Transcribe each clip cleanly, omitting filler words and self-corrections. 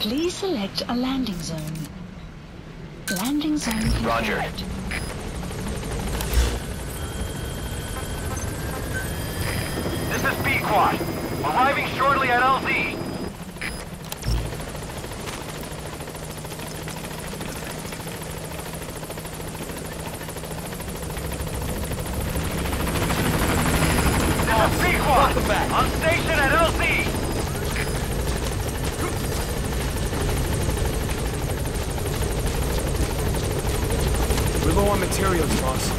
Please select a landing zone. Landing zone confirmed. Roger. This is B-Quad. Arriving shortly at LZ. This is B-Quad. On station at LZ. We're low on materials, boss.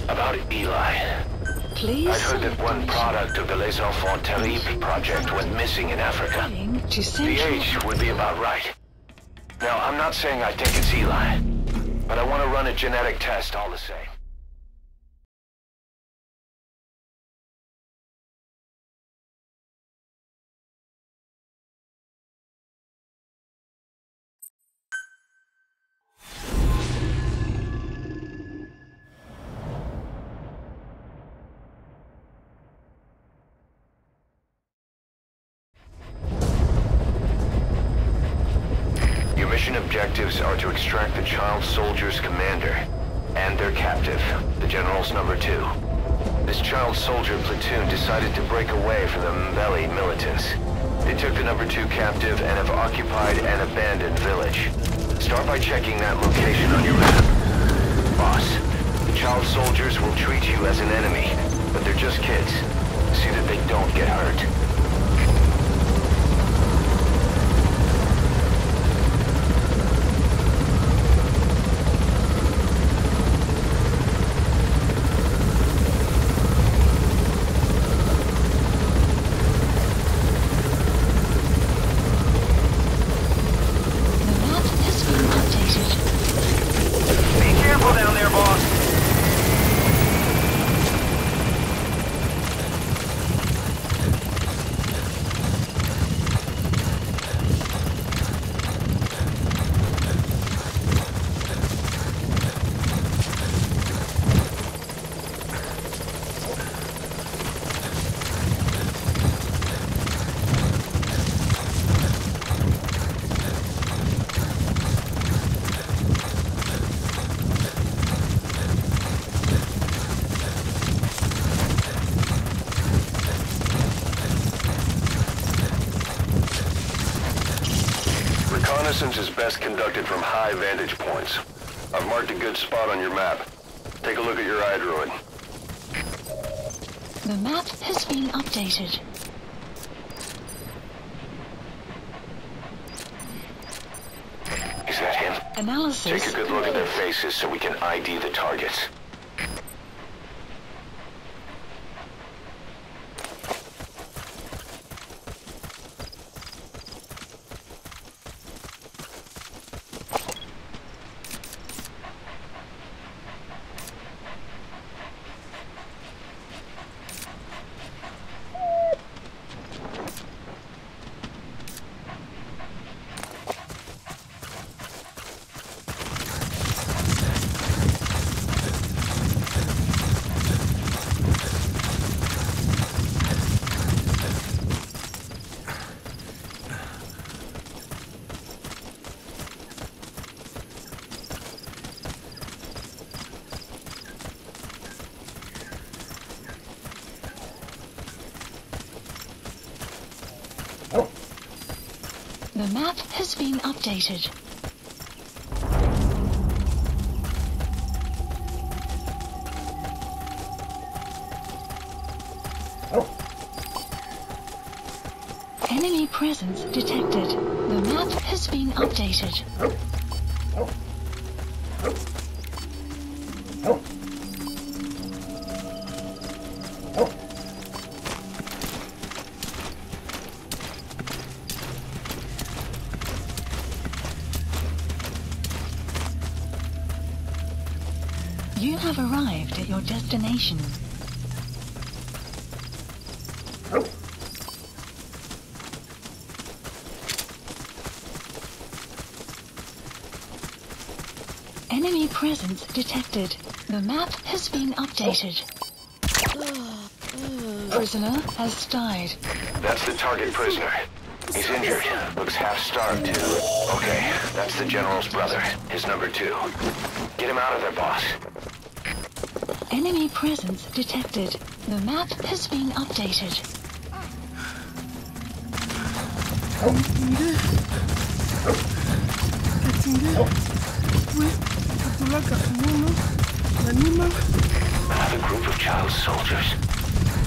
About Eli. Please I'd heard that one product of the Les Enfants Terribles project went missing in Africa. The age would be about right. Now, I'm not saying I think it's Eli, but I want to run a genetic test all the same. Mission objectives are to extract the child soldier's commander and their captive, the general's number 2. This child soldier platoon decided to break away from the Mbeli militants. They took the number 2 captive and have occupied an abandoned village. Start by checking that location on your map. Boss, the child soldiers will treat you as an enemy, but they're just kids. See that they don't get hurt. Reconnaissance is best conducted from high vantage points. I've marked a good spot on your map. Take a look at your iDroid. The map has been updated. Is that him? Analysis. Take a good look at their faces so we can ID the targets. The map has been updated. Enemy presence detected. The map has been updated. You have arrived at your destination. Enemy presence detected. The map has been updated. Prisoner has died. That's the target prisoner. He's injured. Looks half-starved, too. Okay, that's the General's brother. His number 2. Get him out of there, boss. Enemy presence detected. The map has been updated. Another group of child soldiers.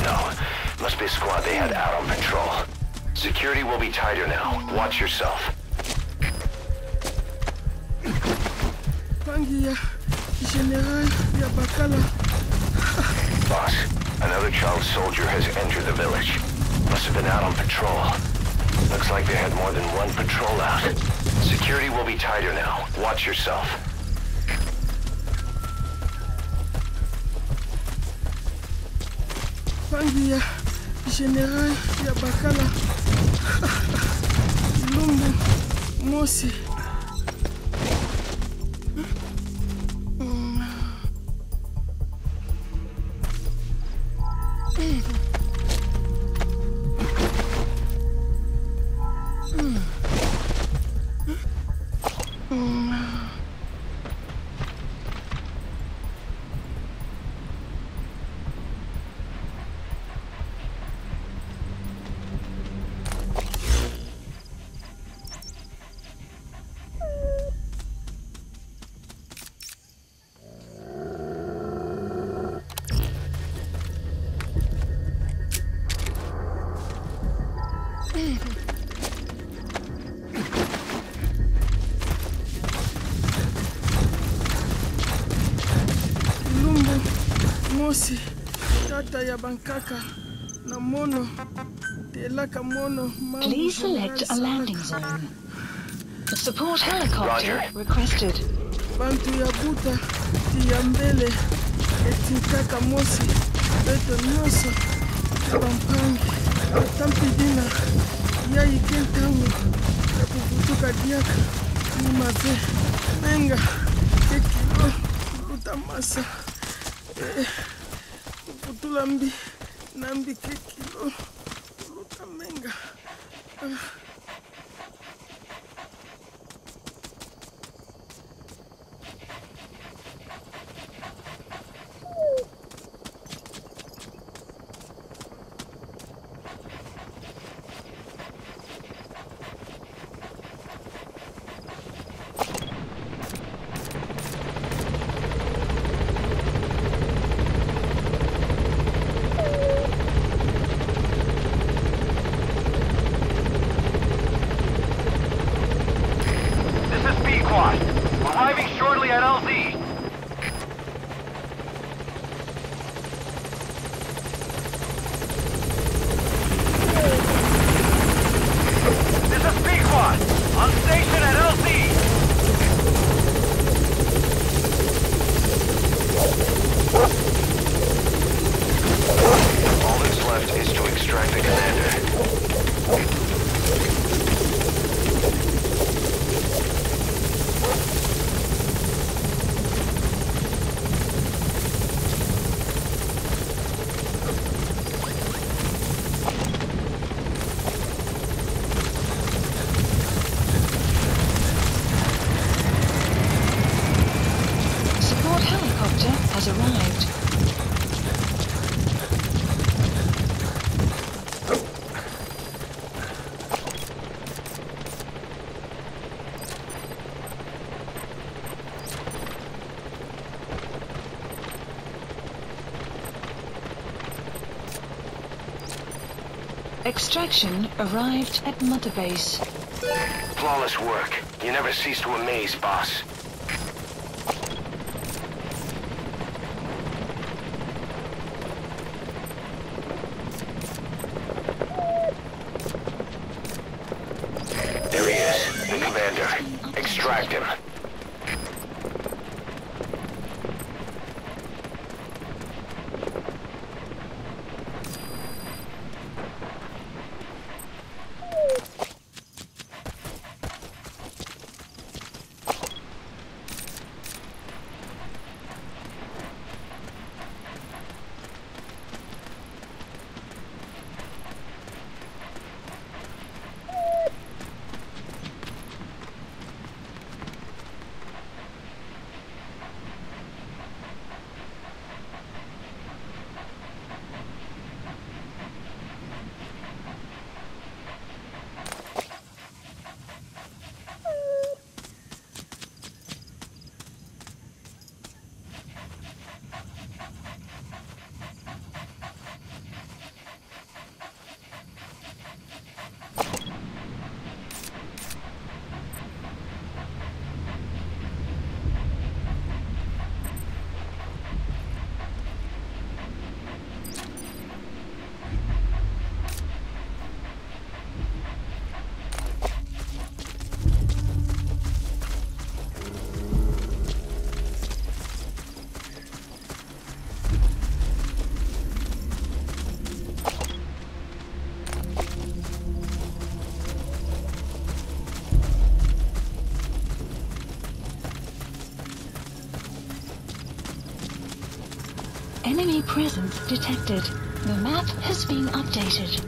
No, must be a squad they had out on patrol. Security will be tighter now. Watch yourself. Boss, another child soldier has entered the village. Must have been out on patrol. Looks like they had more than one patrol out. Security will be tighter now. Watch yourself. Pangia, General Yabakala, Lumbu, Mosi. Lumbu, Mosi, Tata Yabankaka, Namono, Telaka Mono, Please select a landing zone. The support helicopter Roger. requested. Bantu Yabuta, Tiambele, Etinkaka Mosi, Beto Nyoso, Pampangi, Tampidina, Yayi Kentango, Yapuputuka Diaka, Nimave, Menga, Ekilo, Utamasa, Putulambi, Nambi Kekilo, Lutamenga. Arriving shortly at LZ. This is P-Quad, on station at LZ. All that's left is to extract the commander. Extraction arrived at Mother Base. Flawless work. You never cease to amaze, boss. There he is, the commander. Extract him. Enemy presence detected. The map has been updated.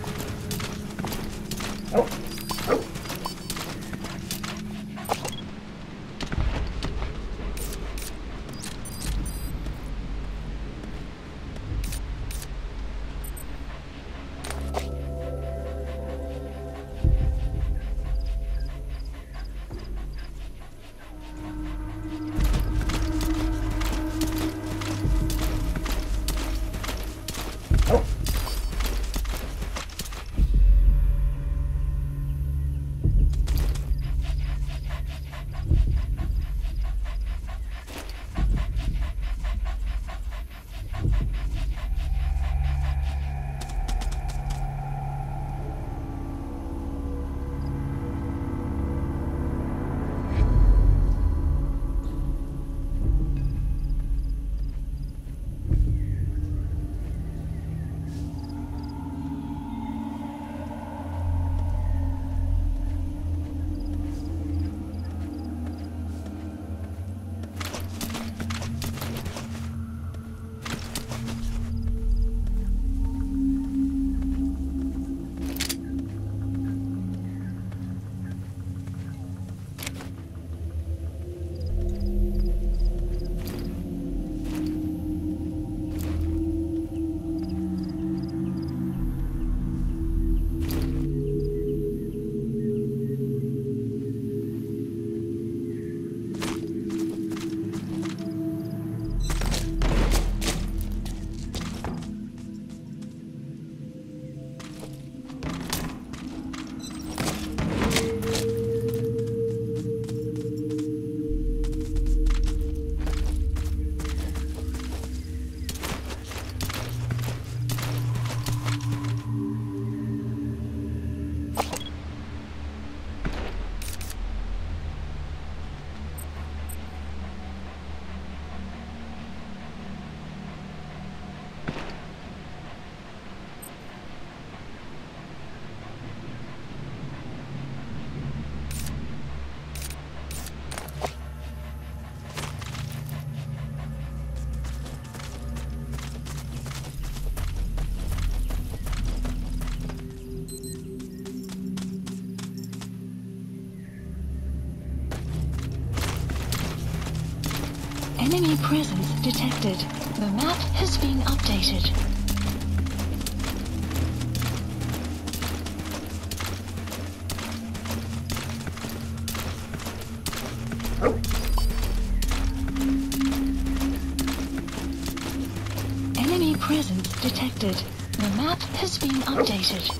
Enemy presence detected. The map has been updated. Enemy presence detected. The map has been updated.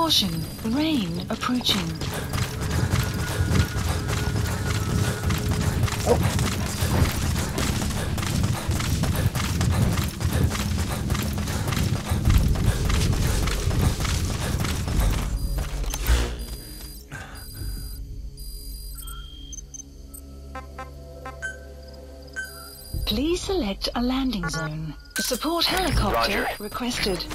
Caution, rain approaching. Please select a landing zone. Support helicopter Roger. requested.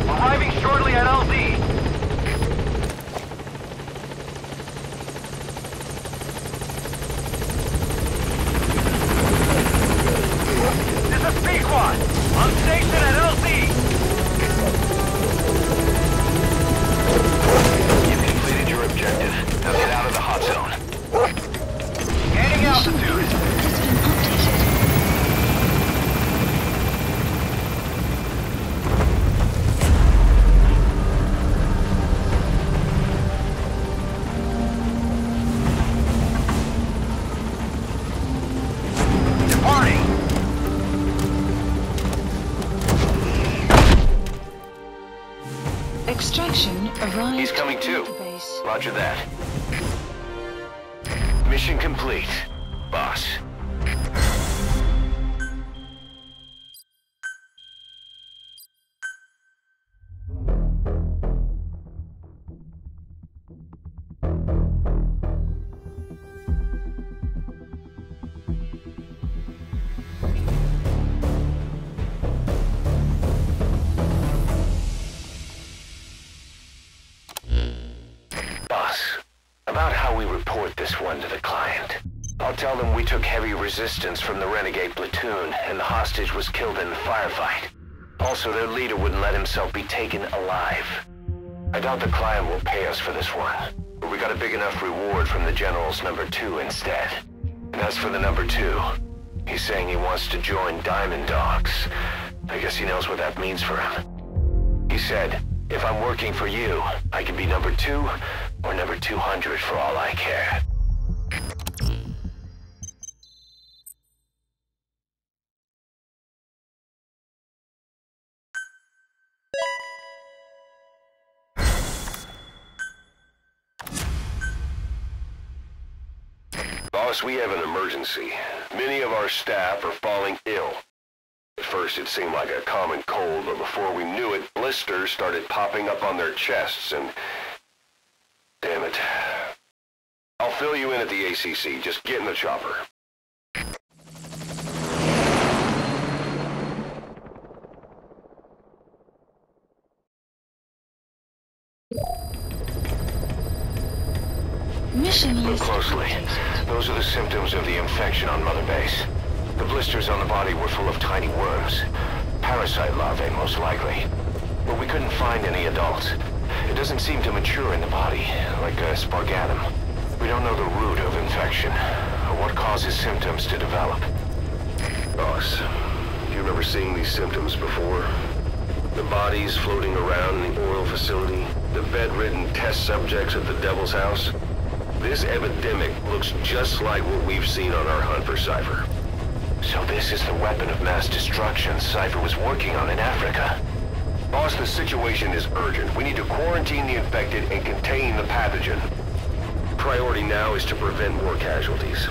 Arriving shortly at LZ. This is P-Quad. On station at LZ. You've completed your objective. Now get out of the hot zone. Gaining altitude. Extraction arrived. He's coming too. Base. Roger that. Mission complete, boss. About how we report this one to the client. I'll tell them we took heavy resistance from the renegade platoon and the hostage was killed in the firefight. Also, their leader wouldn't let himself be taken alive. I doubt the client will pay us for this one, but we got a big enough reward from the General's #2 instead. And as for the #2, he's saying he wants to join Diamond Dogs. I guess he knows what that means for him. He said, if I'm working for you, I can be #2 or #200 for all I care. Boss, we have an emergency. Many of our staff are falling ill. At first it seemed like a common cold, but before we knew it, blisters started popping up on their chests and... Damn it. I'll fill you in at the ACC. Just get in the chopper. Mission Look list. closely. Those are the symptoms of the infection on Mother Base. The blisters on the body were full of tiny worms. Parasite larvae, most likely. But we couldn't find any adults. It doesn't seem to mature in the body, like a spargatum. We don't know the root of infection, or what causes symptoms to develop. Boss, do you remember seeing these symptoms before? The bodies floating around in the oil facility, the bedridden test subjects at the Devil's House. This epidemic looks just like what we've seen on our hunt for Cypher. So this is the weapon of mass destruction Cypher was working on in Africa. Boss, the situation is urgent. We need to quarantine the infected and contain the pathogen. Priority now is to prevent more casualties.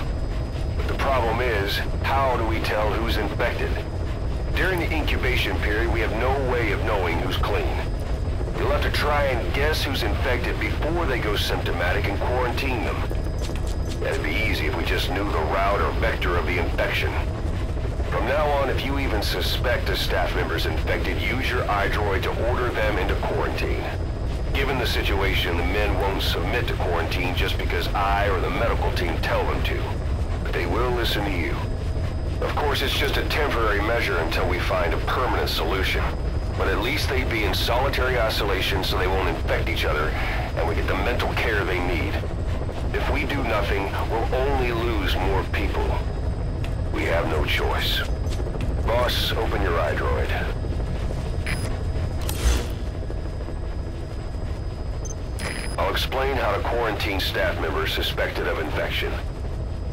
But the problem is, how do we tell who's infected? During the incubation period, we have no way of knowing who's clean. You'll have to try and guess who's infected before they go symptomatic and quarantine them. That'd be easy if we just knew the route or vector of the infection. From now on, if you even suspect a staff member's infected, use your iDroid to order them into quarantine. Given the situation, the men won't submit to quarantine just because I or the medical team tell them to. But they will listen to you. Of course, it's just a temporary measure until we find a permanent solution. But at least they'd be in solitary isolation so they won't infect each other, and we get the mental care they need. If we do nothing, we'll only lose more people. We have no choice. Boss, open your iDroid. I'll explain how to quarantine staff members suspected of infection.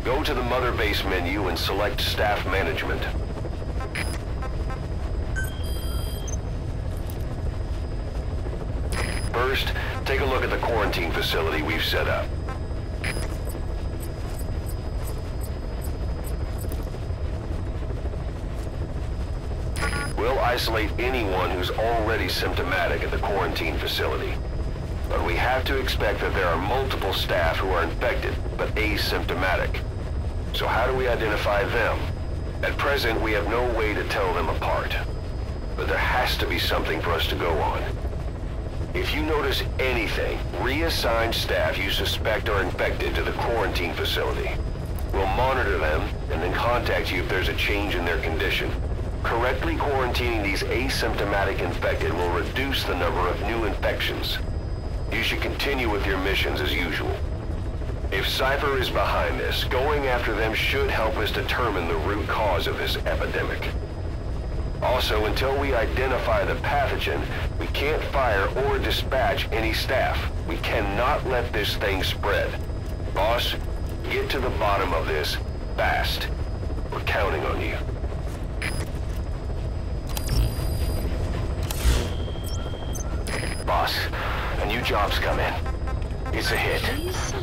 Go to the Mother Base menu and select Staff Management. First, take a look at the quarantine facility we've set up. We'll isolate anyone who's already symptomatic at the quarantine facility. But we have to expect that there are multiple staff who are infected, but asymptomatic. So how do we identify them? At present, we have no way to tell them apart. But there has to be something for us to go on. If you notice anything, reassign staff you suspect are infected to the quarantine facility. We'll monitor them and then contact you if there's a change in their condition. Correctly quarantining these asymptomatic infected will reduce the number of new infections. You should continue with your missions as usual. If Cypher is behind this, going after them should help us determine the root cause of this epidemic. Also, until we identify the pathogen, we can't fire or dispatch any staff. We cannot let this thing spread. Boss, get to the bottom of this fast. We're counting on you. Boss, a new job's come in. It's a hit.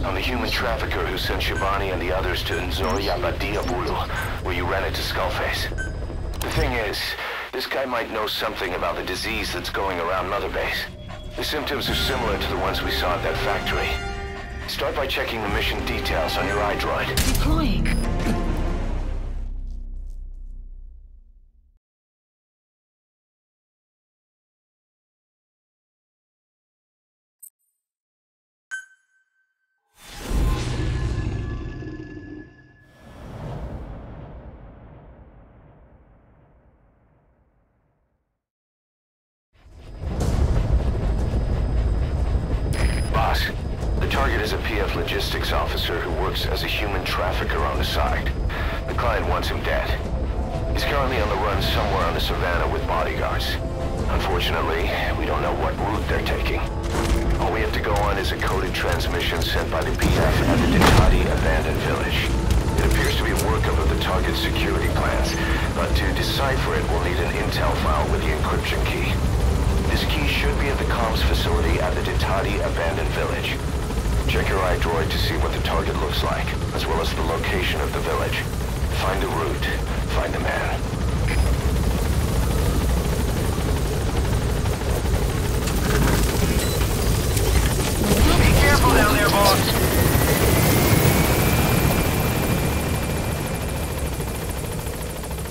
I'm the human trafficker who sent Shivani and the others to Nzoya Badia Bulu, where you ran into Skullface. The thing is, this guy might know something about the disease that's going around Mother Base. The symptoms are similar to the ones we saw at that factory. Start by checking the mission details on your iDroid. Deploying. The target is a PF logistics officer who works as a human trafficker on the side. The client wants him dead. He's currently on the run somewhere on the savannah with bodyguards. Unfortunately, we don't know what route they're taking. All we have to go on is a coded transmission sent by the PF at the Ditati abandoned village. It appears to be a workup of the target's security plans, but to decipher it, we'll need an intel file with the encryption key. This key should be at the comms facility at the Ditati abandoned village. Check your iDroid to see what the target looks like, as well as the location of the village. Find the route, find the man.